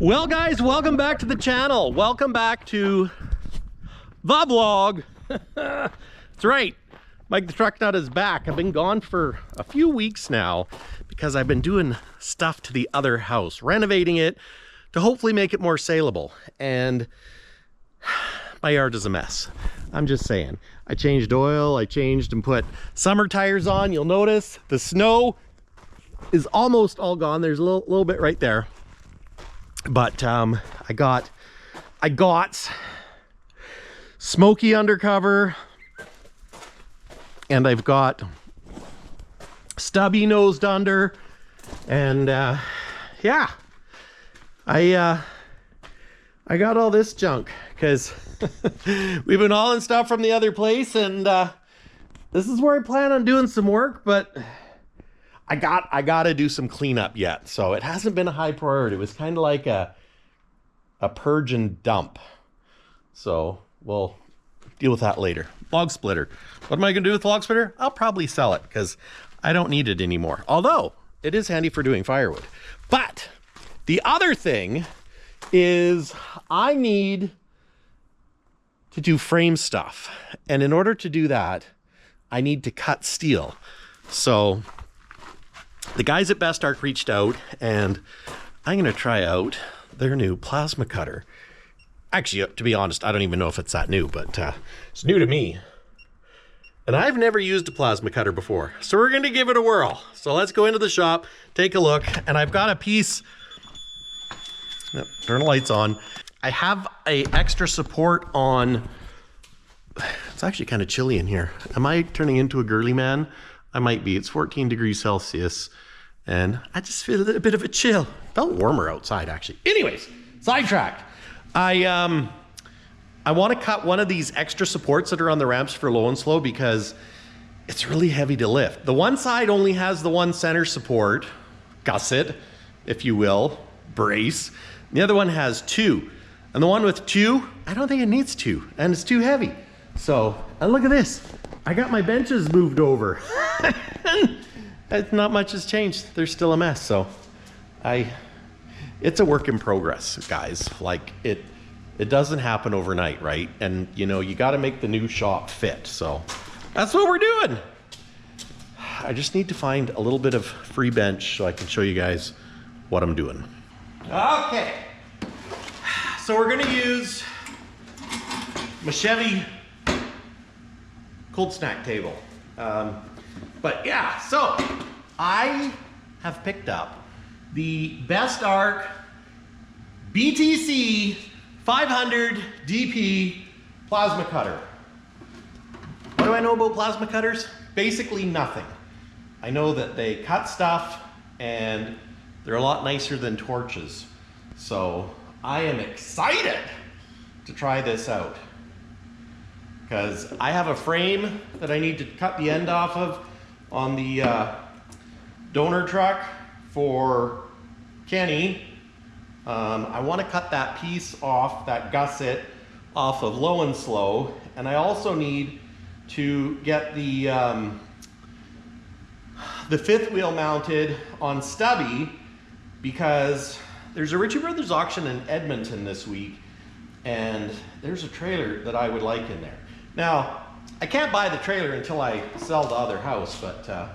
Well guys, welcome back to the channel. Welcome back to the vlog. That's right, Mike the Truck Nut is back. I've been gone for a few weeks now because I've been doing stuff to the other house, renovating it to hopefully make it more saleable. And my yard is a mess. I'm just saying. I changed oil, I changed and put summer tires on. You'll notice the snow is almost all gone. There's a little bit right there. But I got smoky undercover, and I've got stubby nosed under, and yeah, I got all this junk because we've been hauling stuff from the other place, and this is where I plan on doing some work, but I gotta do some cleanup yet. So it hasn't been a high priority. It was kind of like a purge and dump. So we'll deal with that later. Log splitter. What am I gonna do with the log splitter? I'll probably sell it because I don't need it anymore. Although it is handy for doing firewood. But the other thing is I need to do frame stuff. And in order to do that, I need to cut steel. So the guys at Best Arc reached out, and I'm going to try out their new plasma cutter. Actually, to be honest, I don't even know if it's that new, but it's new to me. And I've never used a plasma cutter before, so we're going to give it a whirl. So let's go into the shop, take a look, and I've got a piece. Yep, turn the lights on. I have a extra support on. It's actually kind of chilly in here. Am I turning into a girly man? I might be. It's 14 degrees Celsius, and I just feel a bit of a chill. Felt warmer outside, actually. Anyways, sidetracked. I want to cut one of these extra supports that are on the ramps for low and slow because it's really heavy to lift. The one side only has the one center support, gusset, if you will, brace. The other one has two. And the one with two, I don't think it needs two, and it's too heavy. So, and look at this. I got my benches moved over. Not much has changed. They're still a mess. So it's a work in progress, guys. Like it doesn't happen overnight, right? And you know, you got to make the new shop fit. So that's what we're doing. I just need to find a little bit of free bench so I can show you guys what I'm doing. Okay. So we're going to use my Chevy cold snack table. But yeah, so I have picked up the Best Arc BTC 500 DP plasma cutter. What do I know about plasma cutters? Basically nothing. I know that they cut stuff and they're a lot nicer than torches. So I am excited to try this out, because I have a frame that I need to cut the end off of on the donor truck for Kenny. I want to cut that piece off, that gusset, off of low and slow, and I also need to get the fifth wheel mounted on stubby, because there's a Ritchie Brothers auction in Edmonton this week, and there's a trailer that I would like in there. Now, I can't buy the trailer until I sell the other house, but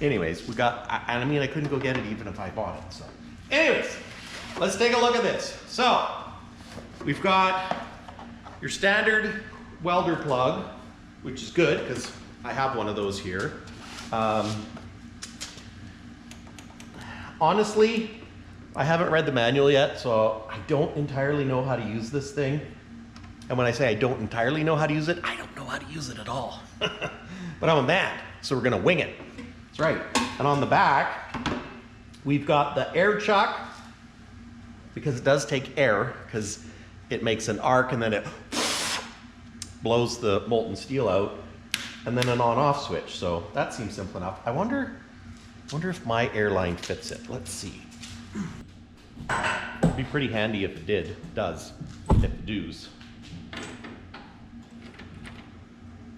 anyways, I mean, I couldn't go get it even if I bought it. So anyways, let's take a look at this. So we've got your standard welder plug, which is good because I have one of those here. Honestly, I haven't read the manual yet, so I don't entirely know how to use this thing. And when I say I don't entirely know how to use it, I don't know how to use it at all. But I'm a man, so we're gonna wing it. That's right. And on the back, we've got the air chuck, because it does take air, because it makes an arc and then it blows the molten steel out, and then an on-off switch. So that seems simple enough. I wonder if my airline fits it. Let's see. It'd be pretty handy if it does, if it does.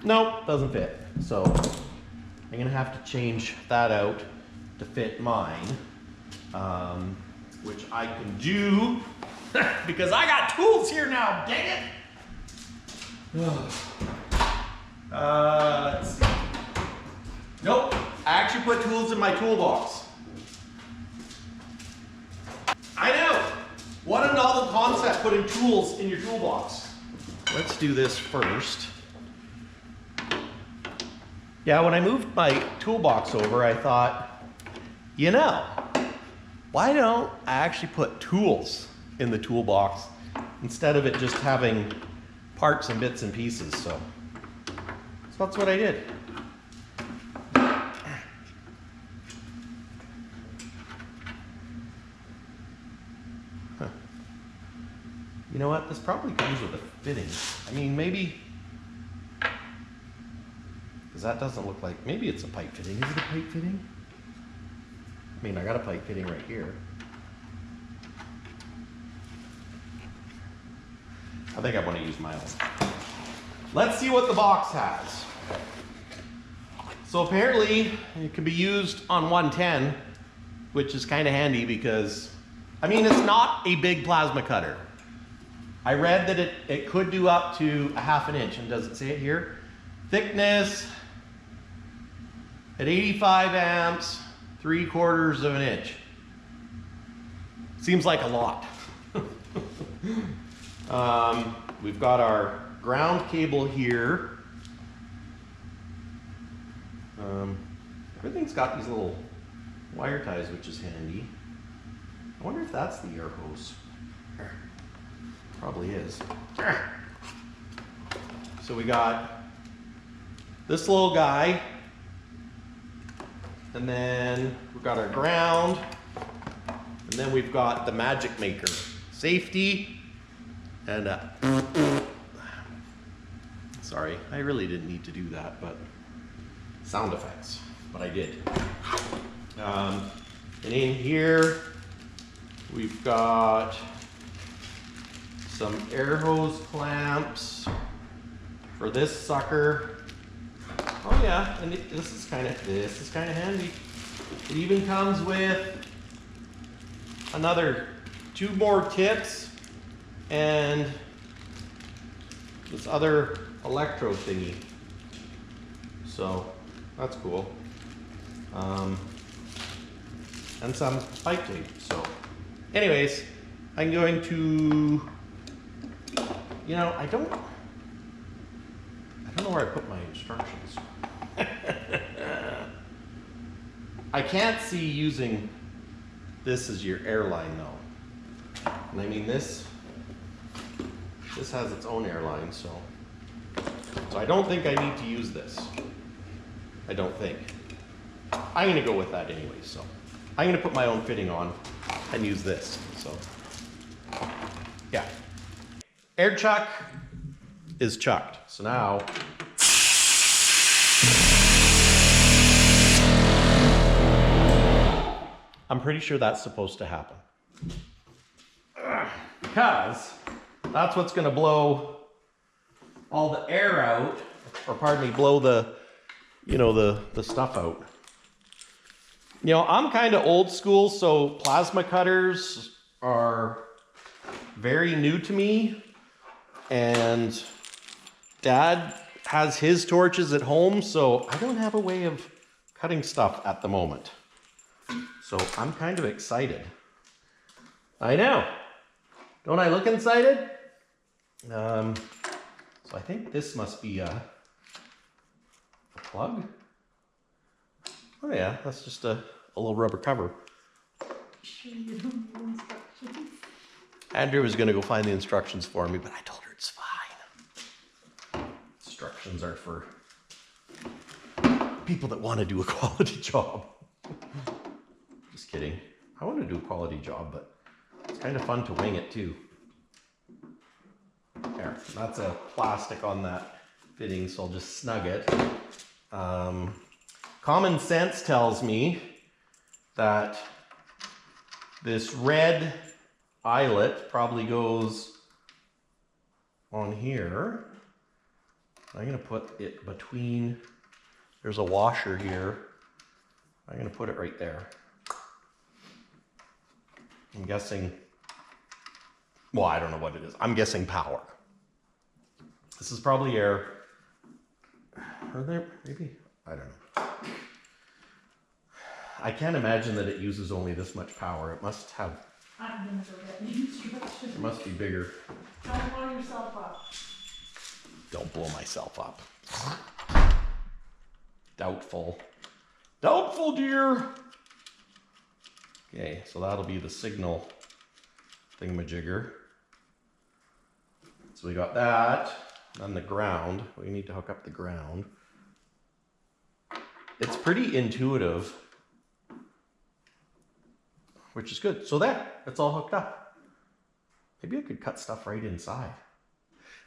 Nope, doesn't fit. So I'm gonna have to change that out to fit mine, which I can do, because I got tools here now, dang it. Let's see. Nope, I actually put tools in my toolbox. I know. What a novel concept, putting tools in your toolbox. Let's do this first. Yeah, when I moved my toolbox over, I thought, you know, why don't I actually put tools in the toolbox instead of it just having parts and bits and pieces, so that's what I did. You know what? This probably comes with a fitting. I mean, maybe, because that doesn't look like, maybe it's a pipe fitting. Is it a pipe fitting? I mean, I got a pipe fitting right here. I think I want to use my own. Let's see what the box has. So apparently it can be used on 110, which is kind of handy because, I mean, it's not a big plasma cutter. I read that it could do up to 1/2 inch, and does it say it here? Thickness at 85 amps, 3/4 of an inch. Seems like a lot. We've got our ground cable here. Everything's got these little wire ties, which is handy. I wonder if that's the air hose. Probably is. So we got this little guy, and then we've got our ground, and then we've got the magic maker. Safety, and sorry, I really didn't need to do that, but sound effects, but I did. And in here, we've got some air hose clamps for this sucker. Oh yeah, and this is kind of handy. It even comes with another 2 more tips and this other electrode thingy. So that's cool. And some pipe tape. So anyways, I'm going to, you know, I don't know where I put my instructions. I can't see using this as your airline though. And I mean this has its own airline, so I don't think I need to use this. I don't think. I'm gonna go with that anyway, so I'm gonna put my own fitting on and use this, so yeah. Air chuck is chucked, so now I'm pretty sure that's supposed to happen. Because that's what's gonna blow all the air out, or pardon me, blow the, you know, the stuff out. You know, I'm kind of old school, so plasma cutters are very new to me. And Dad has his torches at home, so I don't have a way of cutting stuff at the moment. So I'm kind of excited. I know. Don't I look excited? So I think this must be a plug. Oh yeah, that's just a little rubber cover. Andrew was gonna go find the instructions for me, but I told her it's fine. Instructions are for people that want to do a quality job. Just kidding. I want to do a quality job, but it's kind of fun to wing it too. There, that's a plastic on that fitting, so I'll just snug it. Common sense tells me that this red eyelet probably goes on here. I'm going to put it between, there's a washer here. I'm going to put it right there. I'm guessing, well, I don't know what it is. I'm guessing power. This is probably air. Are there, maybe? I don't know. I can't imagine that it uses only this much power. It must have, I'm gonna go get the instructions. it must be bigger. Don't blow yourself up. Don't blow myself up. Doubtful. Doubtful, dear. Okay, so that'll be the signal thingamajigger. So we got that. Then the ground. We need to hook up the ground. It's pretty intuitive, which is good. So there, it's all hooked up. Maybe I could cut stuff right inside.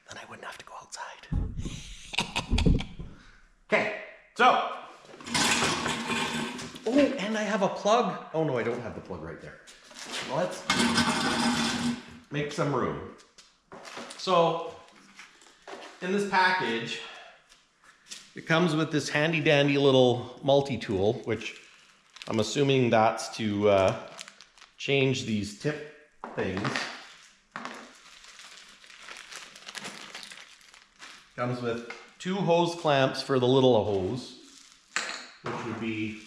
Then I wouldn't have to go outside. Okay, so. Oh, and I have a plug. Oh no, I don't have the plug right there. Well, let's make some room. So, in this package, it comes with this handy dandy little multi-tool, which I'm assuming that's to change these tip things. Comes with 2 hose clamps for the little hose, which would be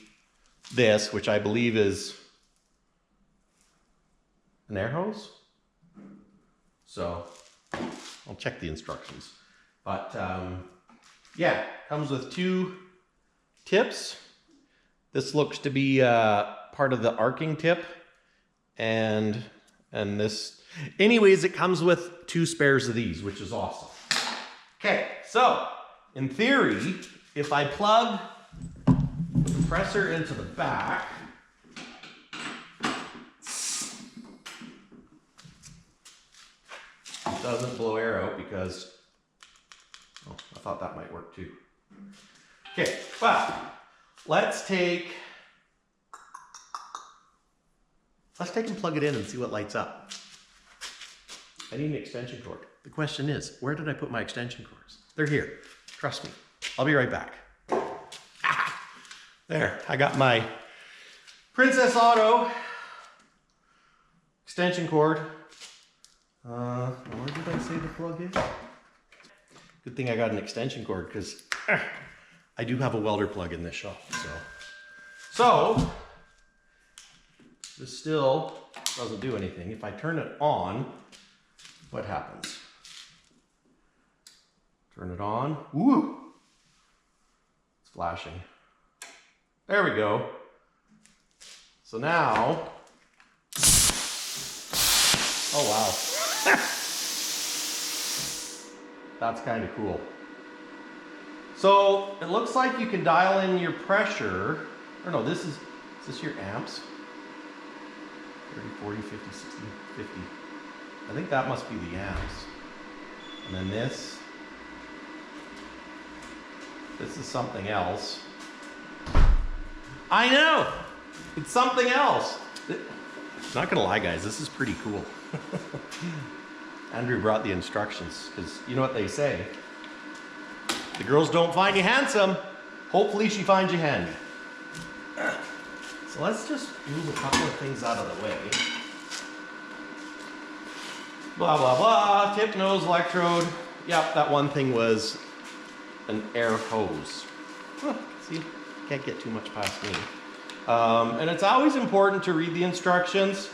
this, which I believe is an air hose. So I'll check the instructions. But yeah, comes with 2 tips. This looks to be part of the arcing tip, and this. Anyways, it comes with 2 spares of these, which is awesome. Okay, so in theory, if I plug the compressor into the back, it doesn't blow air out because, oh, I thought that might work too. Okay, well, let's take and plug it in and see what lights up. I need an extension cord. The question is, where did I put my extension cords? They're here. Trust me. I'll be right back. Ah, there, I got my Princess Auto extension cord. Where did I say the plug is? Good thing I got an extension cord because I do have a welder plug in this shop. So this still doesn't do anything. If I turn it on, what happens? Turn it on. Woo! It's flashing. There we go. So now, oh wow. That's kind of cool. So it looks like you can dial in your pressure. Or no, is this your amps? 30, 40, 50, 60, 50. I think that must be the amps. And then this is something else. I know! It's something else. Not gonna lie, guys, this is pretty cool. Andrew brought the instructions, because you know what they say. The girls don't find you handsome. Hopefully she finds you handy. So let's just move a couple of things out of the way. Blah, blah, blah, tip, nose, electrode. Yep, that one thing was an air hose. Huh, see, can't get too much past me. And it's always important to read the instructions,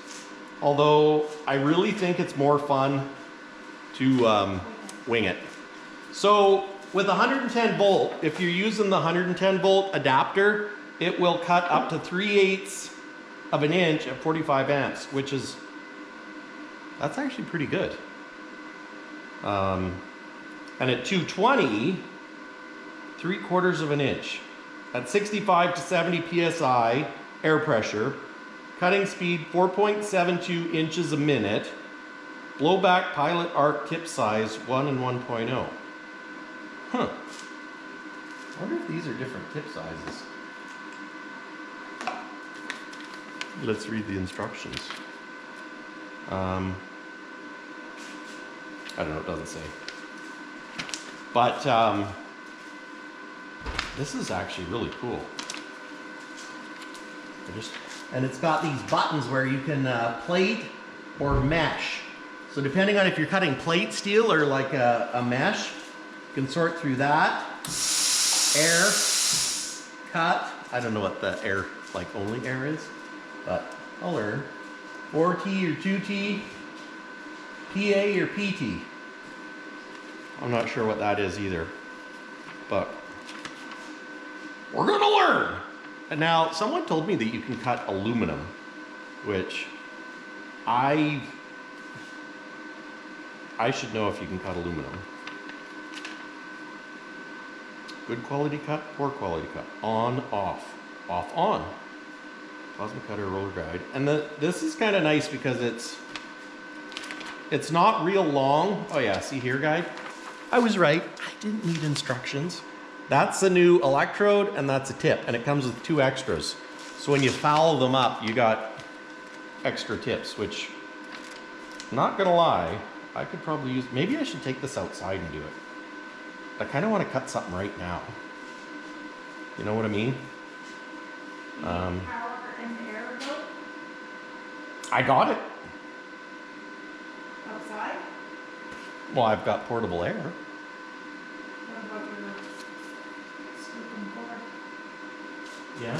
although I really think it's more fun to wing it. So with 110 volt, if you're using the 110 volt adapter, it will cut up to 3/8 of an inch at 45 amps, which is, that's actually pretty good. And at 220, 3/4 of an inch. At 65 to 70 PSI air pressure, cutting speed 4.72 inches a minute, blowback pilot arc tip size 1 and 1.0. Huh. I wonder if these are different tip sizes. Let's read the instructions. I don't know, it doesn't say. But this is actually really cool. I just And it's got these buttons where you can plate or mesh. So depending on if you're cutting plate steel or like a mesh, you can sort through that. Air, cut. I don't know what the air, like only air is, but I'll learn. 4T or 2T, PA or PT. I'm not sure what that is either, but we're gonna learn. And now someone told me that you can cut aluminum, which I should know if you can cut aluminum. Good quality cut, poor quality cut. On, off, off, on. Plasma cutter, roller guide. And this is kind of nice because it's not real long. Oh yeah, see here, guy? I was right. I didn't need instructions. That's a new electrode and that's a tip, and it comes with 2 extras. So when you foul them up, you got extra tips, which, not gonna lie, I could probably use, maybe I should take this outside and do it. I kind of want to cut something right now. You know what I mean? Power and air boat I got it. outside? Well, I've got portable air. What about your sleeping board? Yeah.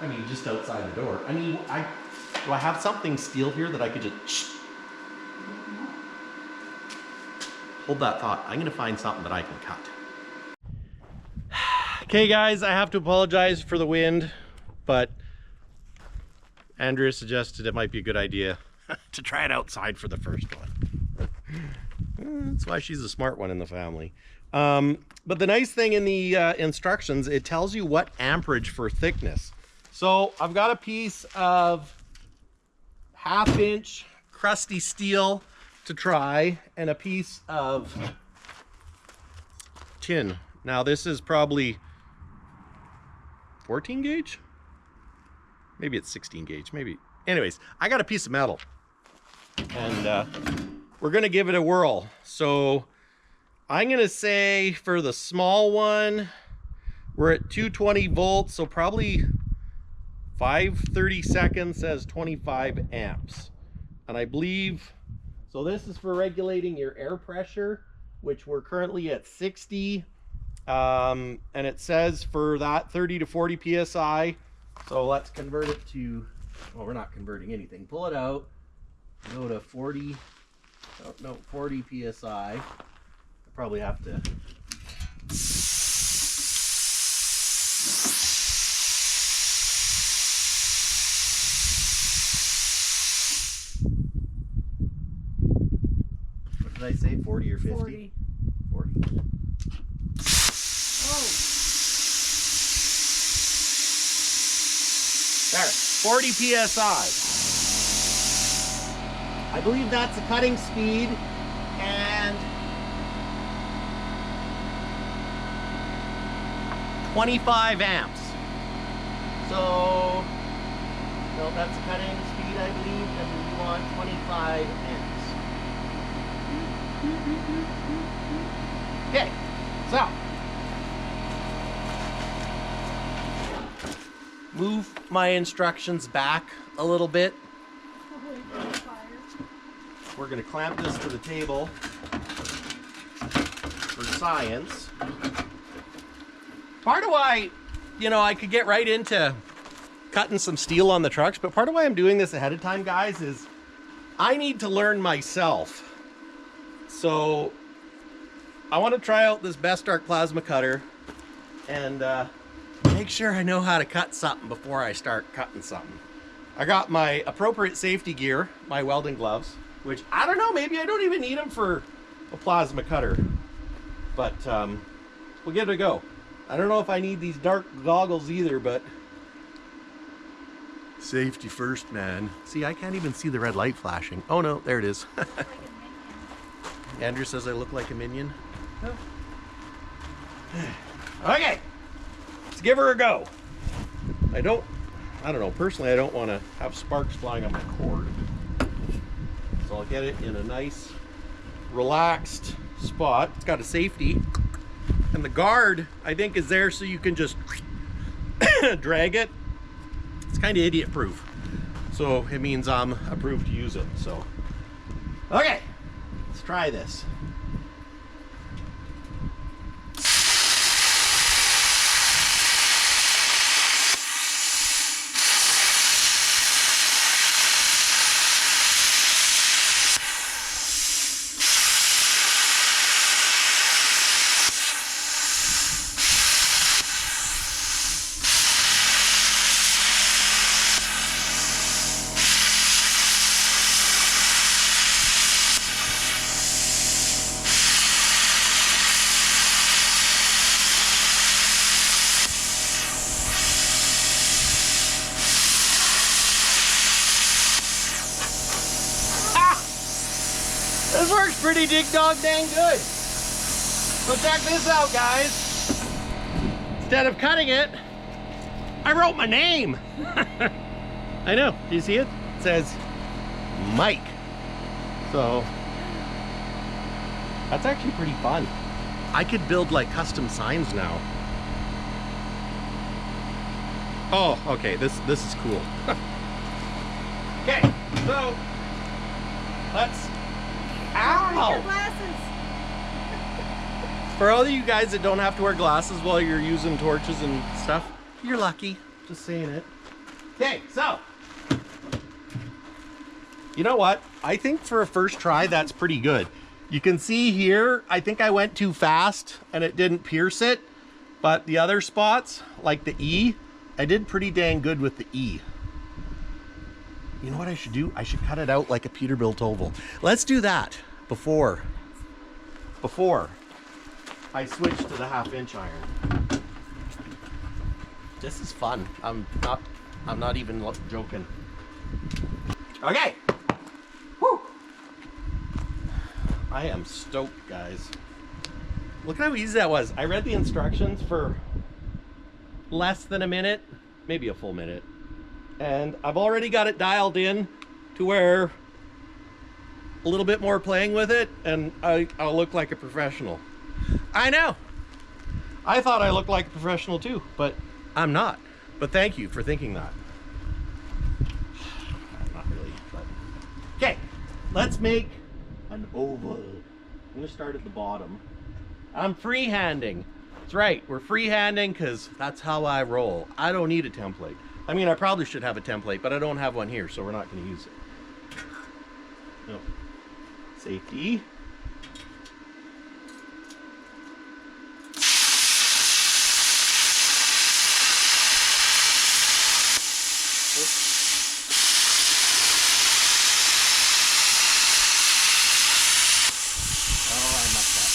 I mean, just outside the door. I mean, do I have something steel here that I could just... Hold that thought. I'm gonna find something that I can cut. Okay guys, I have to apologize for the wind, but Andrea suggested it might be a good idea to try it outside for the first one. That's why she's a smart one in the family. But the nice thing in the instructions, it tells you what amperage for thickness. So I've got a piece of 1/2 inch crusty steel to try, and a piece of tin. Now this is probably 14 gauge? Maybe it's 16 gauge, maybe. Anyways, I got a piece of metal, and we're gonna give it a whirl. So I'm gonna say for the small one, we're at 220 volts, so probably 530 seconds says 25 amps. And I believe, so this is for regulating your air pressure, which we're currently at 60. And it says for that 30 to 40 PSI. So let's convert it to, well, we're not converting anything. Pull it out, go to 40, oh, no, 40 PSI. I probably have to. What did I say, 40 or 50? 40. 40. Oh, There, 40 PSI. I believe that's the cutting speed, and 25 amps. So, no, that's the cutting speed, I believe, and we want 25 amps. Okay, so move my instructions back a little bit. We're going to clamp this to the table for science. Part of why, you know, I could get right into cutting some steel on the trucks, but part of why I'm doing this ahead of time, guys, is I need to learn myself. So I want to try out this Best Arc plasma cutter and make sure I know how to cut something before I start cutting something. I got my appropriate safety gear, my welding gloves, which I don't know, maybe I don't even need them for a plasma cutter, but we'll give it a go. I don't know if I need these dark goggles either, but safety first, man. See, I can't even see the red light flashing. Oh no, there it is. Andrew says I look like a minion. Oh. Okay, let's give her a go. I don't know, personally I don't want to have sparks flying on my cord. So I'll get it in a nice, relaxed spot. It's got a safety. And the guard, I think, is there so you can just drag it. It's kind of idiot proof. So it means I'm approved to use it. So, okay, let's try this. This works pretty dig dog dang good. So check this out, guys. Instead of cutting it, I wrote my name. I know, do you see it? It says Mike. So that's actually pretty fun. I could build like custom signs now. Oh, okay, this is cool. Okay, so let's. Ow! Your glasses. For all of you guys that don't have to wear glasses while you're using torches and stuff, you're lucky. Just saying it. Okay, so you know what? I think for a first try, that's pretty good. You can see here, I think I went too fast and it didn't pierce it, but the other spots, like the E, I did pretty dang good with the E. You know what I should do? I should cut it out like a Peterbilt oval. Let's do that before I switch to the 1/2" iron. This is fun. I'm not even joking. Okay. Woo. I am stoked, guys. Look at how easy that was. I read the instructions for less than a minute, maybe a full minute. And I've already got it dialed in to where a little bit more playing with it and I'll look like a professional. I know. I thought I looked like a professional too, but I'm not. But thank you for thinking that. Not really, but. Okay, let's make an oval. I'm gonna start at the bottom. I'm freehanding. That's right, we're freehanding because that's how I roll. I don't need a template. I mean, I probably should have a template, but I don't have one here, so we're not going to use it. No. Safety. Oh, I messed up.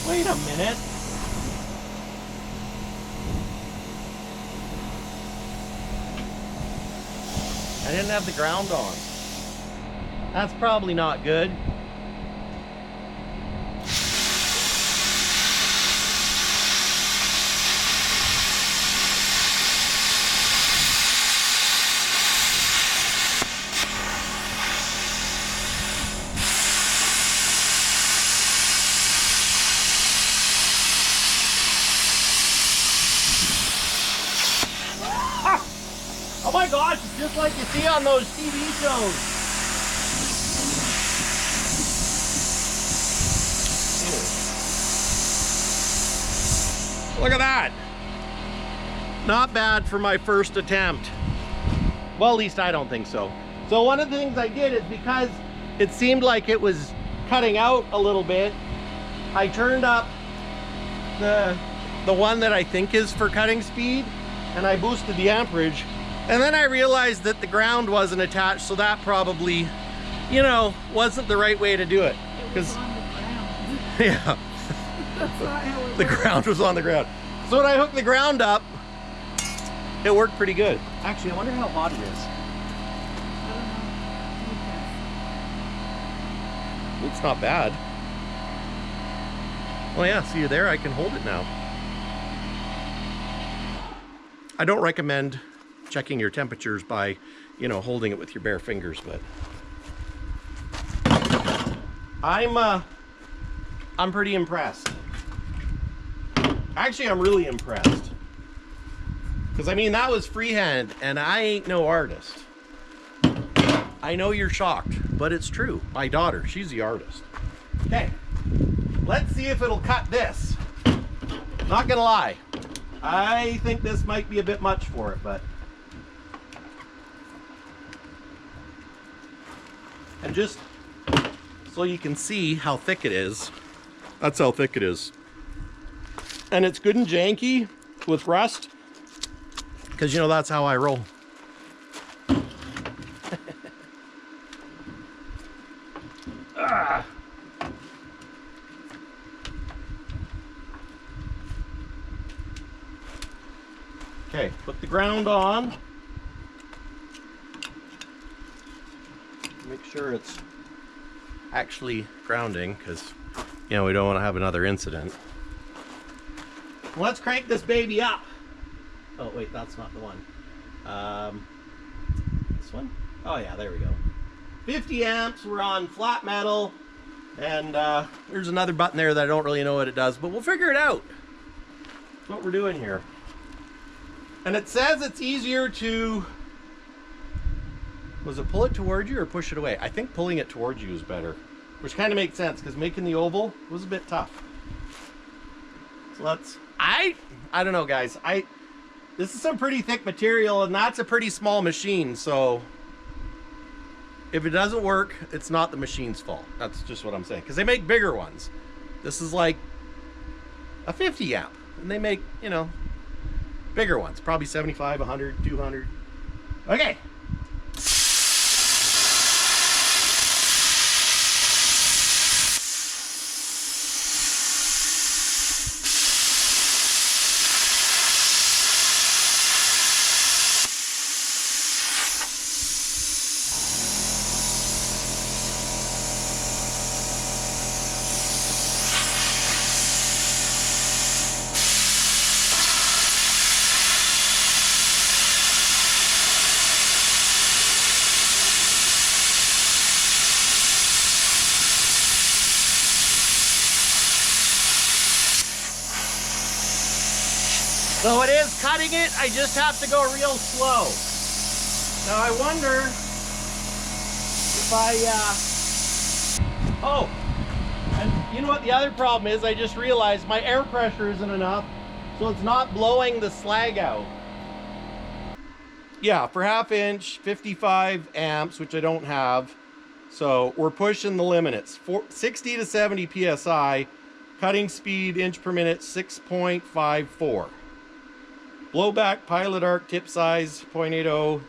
Wait a minute. I didn't have the ground on. That's probably not good. Oh my gosh, it's just like you see on those TV shows. Ew. Look at that. Not bad for my first attempt. Well, at least I don't think so. So one of the things I did is because it seemed like it was cutting out a little bit, I turned up the one that I think is for cutting speed, and I boosted the amperage. And then I realized that the ground wasn't attached, so that probably, you know, wasn't the right way to do it. It was on the ground. Yeah. That's not how it The works. ground was on the ground. So when I hooked the ground up, it worked pretty good. Actually, I wonder how hot it is. It's not bad. Oh yeah, see there, I can hold it now. I don't recommend checking your temperatures by, you know, holding it with your bare fingers, but I'm pretty impressed. Actually, I'm really impressed. Because, I mean, that was freehand, and I ain't no artist. I know you're shocked, but it's true. My daughter, she's the artist. Okay, let's see if it'll cut this. Not gonna lie, I think this might be a bit much for it, but... And just so you can see how thick it is, that's how thick it is. And it's good and janky with rust, because, you know, that's how I roll. Okay, put the ground on. Make sure it's actually grounding, because, you know, we don't want to have another incident. Let's crank this baby up. Oh wait, that's not the one. This one? Oh yeah, there we go. 50 amps, we're on flat metal, and there's another button there that I don't really know what it does, but we'll figure it out. That's what we're doing here. And it says it's easier to, was it pull it towards you or push it away? I think pulling it towards you is better, which kind of makes sense, because making the oval was a bit tough. So let's, I don't know, guys. This is some pretty thick material, and that's a pretty small machine, so if it doesn't work, it's not the machine's fault. That's just what I'm saying, because they make bigger ones. This is like a 50 amp, and they make, you know, bigger ones, probably 75, 100, 200. Okay. So it is cutting it, I just have to go real slow. Now I wonder if oh, and you know what the other problem is? I just realized my air pressure isn't enough, so it's not blowing the slag out. Yeah, for half inch, 55 amps, which I don't have. So we're pushing the limit. It's 60 to 70 PSI, cutting speed inch per minute, 6.54. Blowback pilot arc tip size 0.80,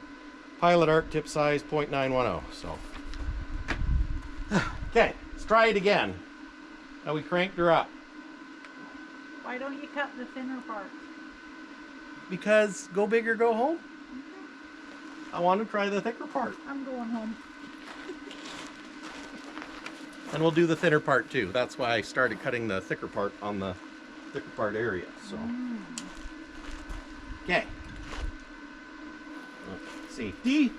pilot arc tip size 0.910. So, okay, let's try it again. Now we cranked her up. Why don't you cut the thinner part? Because go big or go home. I want to try the thicker part. I'm going home. And we'll do the thinner part too. That's why I started cutting the thicker part on the thicker part area. So. Okay. Safety.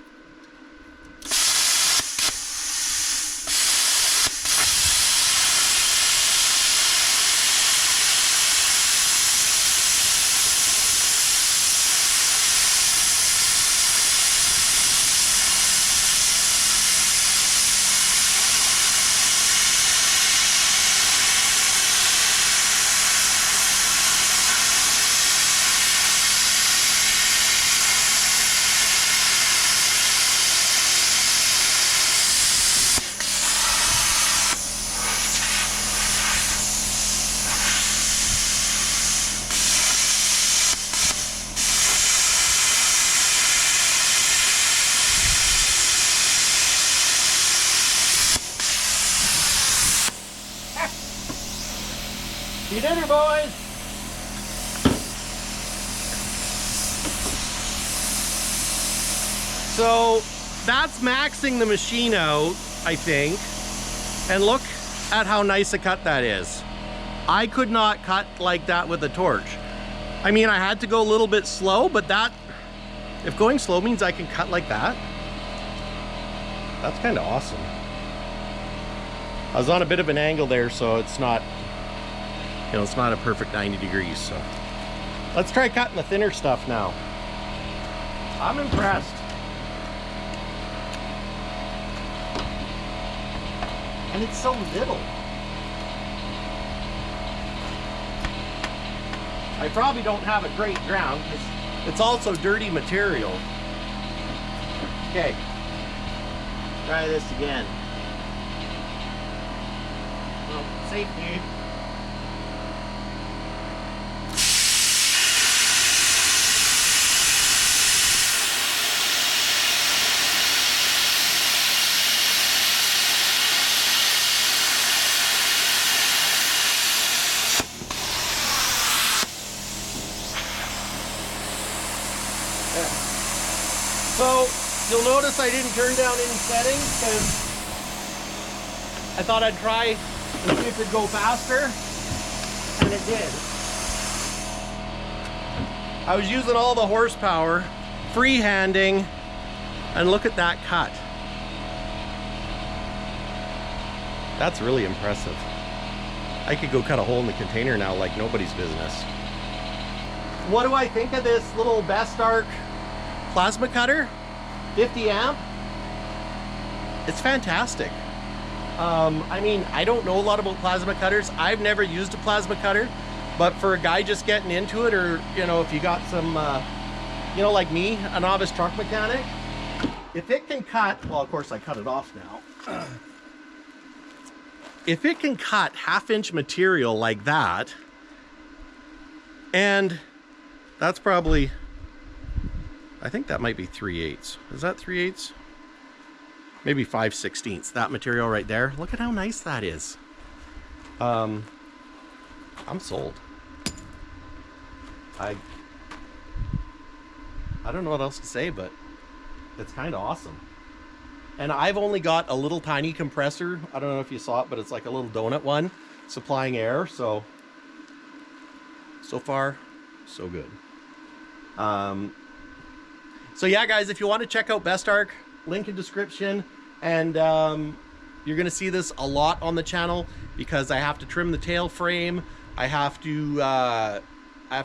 See dinner, boys! So that's maxing the machine out, I think. And look at how nice a cut that is. I could not cut like that with a torch. I mean, I had to go a little bit slow, but that, if going slow means I can cut like that, that's kind of awesome. I was on a bit of an angle there, so it's not, you know, it's not a perfect 90 degrees, so. Let's try cutting the thinner stuff now. I'm impressed. And it's so little. I probably don't have a great ground because it's also dirty material. Okay, try this again. Well, safety. So you'll notice I didn't turn down any settings because I thought I'd try and see if it'd go faster, and it did. I was using all the horsepower, freehanding, and look at that cut. That's really impressive. I could go cut a hole in the container now like nobody's business. What do I think of this little Best Arc plasma cutter? 50 amp. It's fantastic. I mean, I don't know a lot about plasma cutters. I've never used a plasma cutter, but for a guy just getting into it, or, you know, if you got some, you know, like me, a novice truck mechanic, if it can cut, well, of course I cut it off now. If it can cut 1/2 inch material like that, and that's probably, I think that might be 3/8. Is that 3/8? Maybe 5/16. That material right there. Look at how nice that is. I'm sold. I don't know what else to say, but it's kind of awesome. And I've only got a little tiny compressor. I don't know if you saw it, but it's like a little donut one supplying air. So far, so good. So yeah, guys, if you want to check out Best Arc, link in description. And you're going to see this a lot on the channel because I have to trim the tail frame. I have to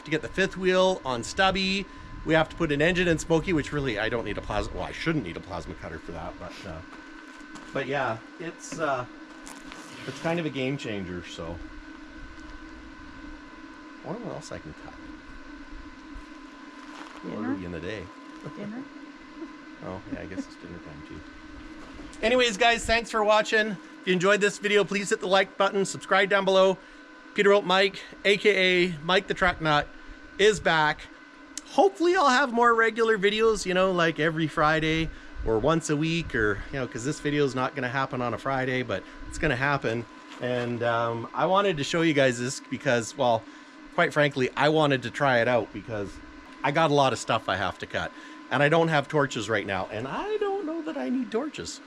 get the 5th wheel on stubby. We have to put an engine in Smoky, which really I don't need a plasma. Well, I shouldn't need a plasma cutter for that, but yeah, it's kind of a game changer. So I wonder what else I can cut. What are we in the day? Dinner? Oh yeah, I guess it's dinner time too. Anyways, guys, thanks for watching. If you enjoyed this video, please hit the like button, subscribe down below. Peterbilt Mike, aka Mike the Truck Nut, is back. Hopefully I'll have more regular videos, you know, like every Friday or once a week, or, you know, because this video is not going to happen on a Friday, but it's going to happen. And I wanted to show you guys this because, well, quite frankly, I wanted to try it out because I got a lot of stuff I have to cut. And I don't have torches right now. And I don't know that I need torches,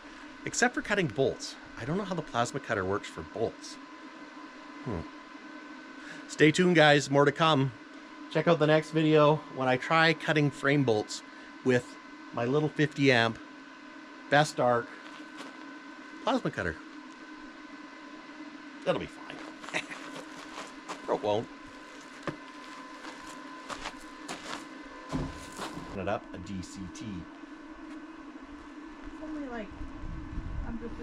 except for cutting bolts. I don't know how the plasma cutter works for bolts. Stay tuned, guys. More to come. Check out the next video when I try cutting frame bolts with my little 50 amp Best Arc plasma cutter. It'll be fine. Or it won't. It up a DCT. It's only like under $300.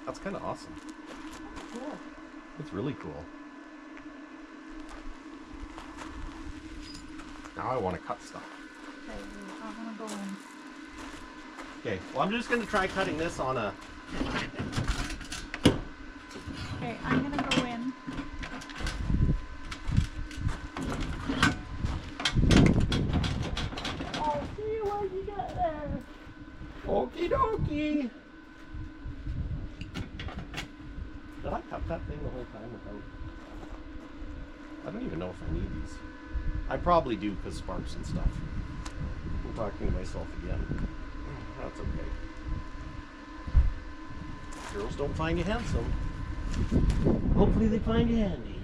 That's kind of awesome. Cool. It's really cool. Now I want to cut stuff. Okay, I'm gonna go in. Okay, well, I'm just going to try cutting this on a... Okay, I'm gonna go in. Oh, see what you got there. Okie dokie. Did I cut that thing the whole time without... I don't even know if I need these. I probably do because sparks and stuff. I'm talking to myself again. That's okay. Girls don't find you handsome. Hopefully they find you handy.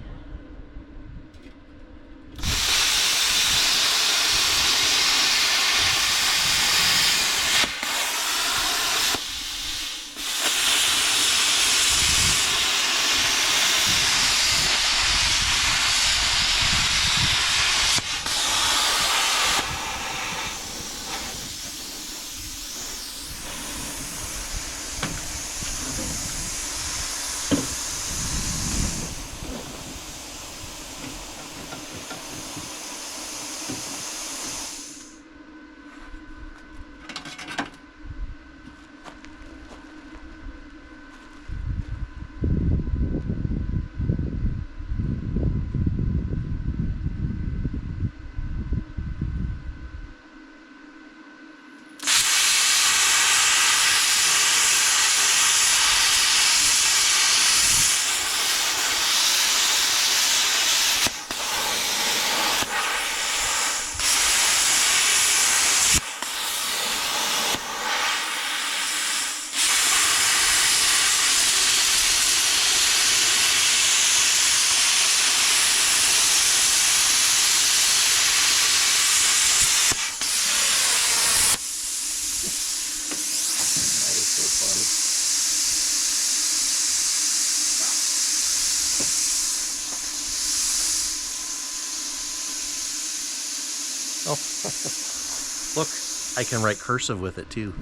Oh, look, I can write cursive with it too.